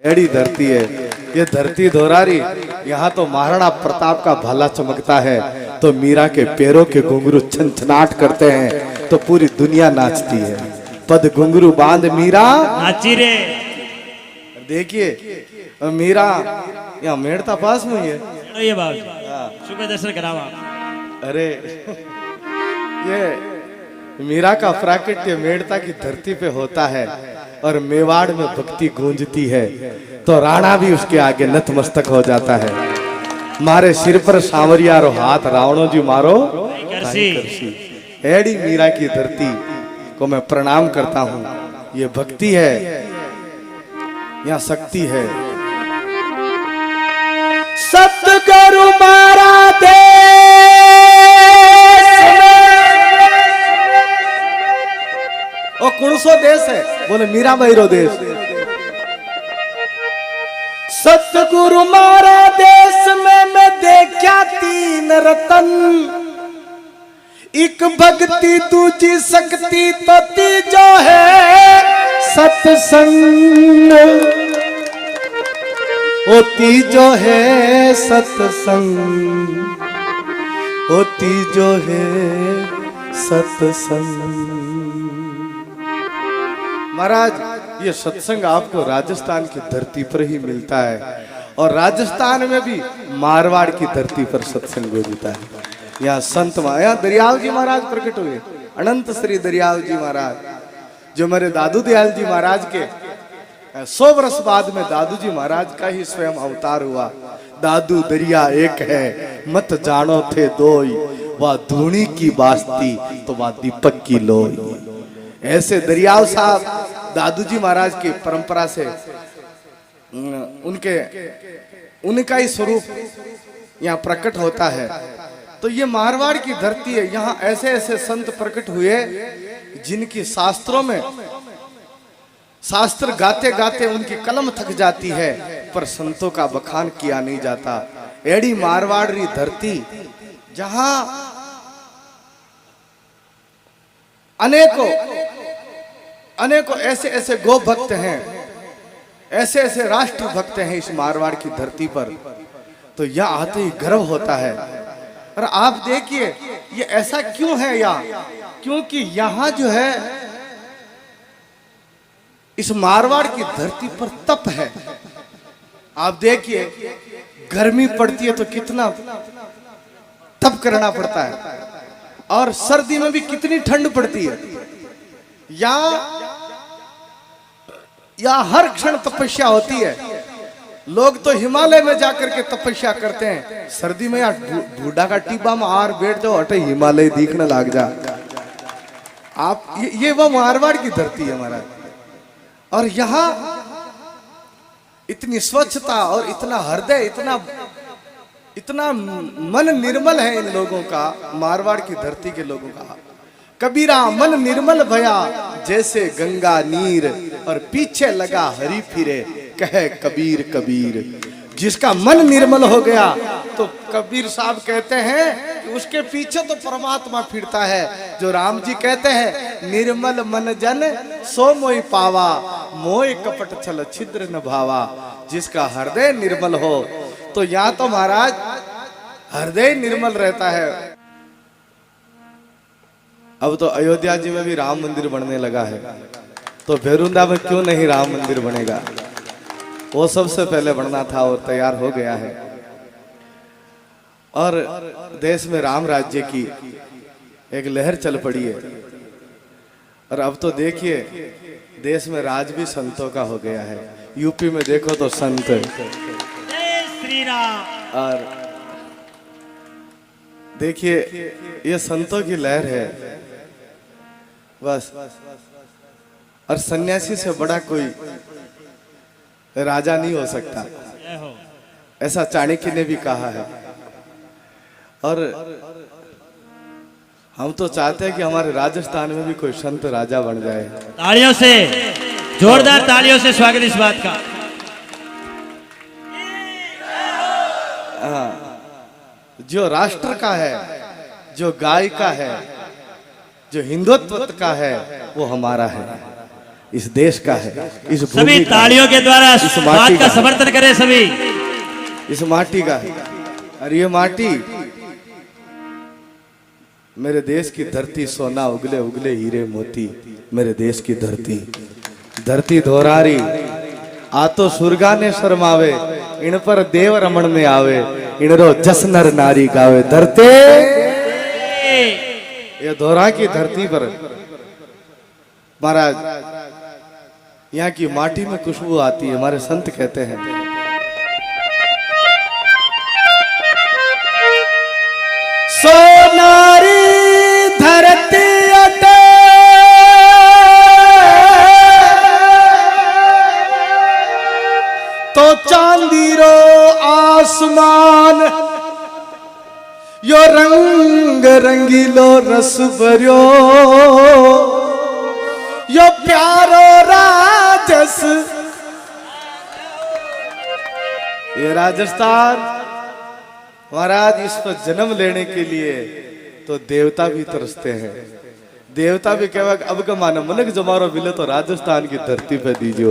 एड़ी धरती है ये धरती धोरारी। यहाँ तो महाराणा प्रताप का भाला चमकता है तो मीरा के पैरों के घुंघरू छनछनाट करते हैं तो पूरी दुनिया नाचती है। पद घुंघरू बांध मीरा नाची रे। देखिए मीरा यहाँ मेड़ता पास में है ये बात सुबह दर्शन करावा। अरे ये मीरा का प्राकट्य मेड़ता की धरती पे होता है और मेवाड़ में भक्ति गूंजती है तो राणा भी उसके आगे नतमस्तक हो जाता है। मारे सिर पर सांवरिया रो हाथ रावणो जी मारो करसी। एड़ी मीरा की धरती को मैं प्रणाम करता हूँ। ये भक्ति है, यहाँ शक्ति है। सतगुरु मारा दे ओ कुणसो देश है, बोले मीराबाई रो देश। सतगुरु मारा देश में मैं देखा तीन रतन, एक भक्ति दूजी शक्ति तो तीजो है सत्संग। ओ तीजो है सत्संग, ओ तीजो है सत्संग। महाराज ये सत्संग आपको राजस्थान की धरती पर ही मिलता है और राजस्थान में भी मारवाड़ की धरती पर सत्संग होता है। यहाँ संत यहाँ दरियाव जी महाराज प्रकट हुए, अनंत श्री दरियाव जी महाराज जो मेरे दादू दयाल जी महाराज के 100 वर्ष बाद में दादू जी महाराज का ही स्वयं अवतार हुआ। दादू दरिया एक है मत जानो थे दोई, वह धूणी की बास्ती तो वह दीपक की लोई। ऐसे दरियाव साहब दादू जी महाराज की परंपरा से उनका ही स्वरूप यहाँ प्रकट होता है। तो ये मारवाड़ की धरती है, यहाँ ऐसे ऐसे संत प्रकट हुए जिनकी शास्त्रों में शास्त्र गाते गाते उनकी कलम थक जाती है पर संतों का बखान किया नहीं जाता। एड़ी मारवाड़ी धरती जहां अनेकों ऐसे ऐसे गो भक्त हैं, ऐसे ऐसे राष्ट्र भक्त हैं इस मारवाड़ की धरती पर, तो यह आते ही गर्व होता है। और आप देखिए ये ऐसा क्यों है यहाँ, क्योंकि यहाँ जो है इस मारवाड़ की धरती पर तप है। आप देखिए गर्मी पड़ती है तो कितना तप करना पड़ता है और सर्दी में भी कितनी ठंड पड़ती है। या हर क्षण तपस्या होती है। लोग तो हिमालय में जाकर के तपस्या करते हैं, सर्दी में यार बूढ़ा का टीबा में आर बैठ जाओ अटे हिमालय दिखने लग जा। आप ये वो मारवाड़ की धरती है महाराज। और यहाँ इतनी स्वच्छता और इतना हृदय इतना मन निर्मल है इन लोगों का, मारवाड़ की धरती के लोगों का। कबीरा मन निर्मल भया जैसे गंगा नीर, और पीछे लगा हरी फिरे कहे कबीर कबीर। जिसका मन निर्मल हो गया तो कबीर साहब कहते हैं कि उसके पीछे तो परमात्मा फिरता है। जो राम जी कहते हैं निर्मल मन जन सो मोहि पावा, मोह कपट छल छिद्र न भावा। जिसका हृदय निर्मल हो तो यहाँ तो महाराज हृदय निर्मल रहता है। अब तो अयोध्या जी में भी राम मंदिर बनने लगा है, तो भेरुंदा में क्यों नहीं राम मंदिर बनेगा? वो सबसे पहले बनना था और तैयार हो गया है। और देश में राम राज्य की एक लहर चल पड़ी है। और अब तो देखिए देश में राज भी संतों का हो गया है। यूपी में देखो तो संत, श्री राम। और देखिए ये संतों की लहर है बस। और सन्यासी से बड़ा कोई राजा नहीं हो सकता, ऐसा चाणक्य ने भी कहा है। और हम तो चाहते हैं कि हमारे राजस्थान में भी कोई संत राजा बन जाए। तालियों से, जोरदार तालियों से स्वागत इस बात का। जो राष्ट्र का है, जो गाय का है, जो हिंदुत्व का है वो हमारा है। इस देश का है, इस सभी भूमि का है, तालियों के द्वारा इस बात माटी का का समर्थन करें सभी। इस माटी का है। और ये माटी मेरे देश की धरती, सोना उगले उगले हीरे मोती, मेरे देश की धरती, धरती धोरारी आ तो सुरगा ने शर्मावे, इन पर देव रमण में आवे, इन रो जसनर नारी गावे। धरते ये धोरा की धरती पर महाराज यहाँ की माटी में खुशबू आती है। हमारे संत कहते हैं सोनारी धरती अटे तो चांदी रो आसमान, यो रंग रंगीलो रस भरियो, यो प्यारो राजस। ये राजस्थान महाराज, इस पर जन्म लेने के लिए तो देवता भी तरसते हैं। देवता भी कहवा अब का मानो मनक जमारो मिले तो राजस्थान की धरती पे दीजियो।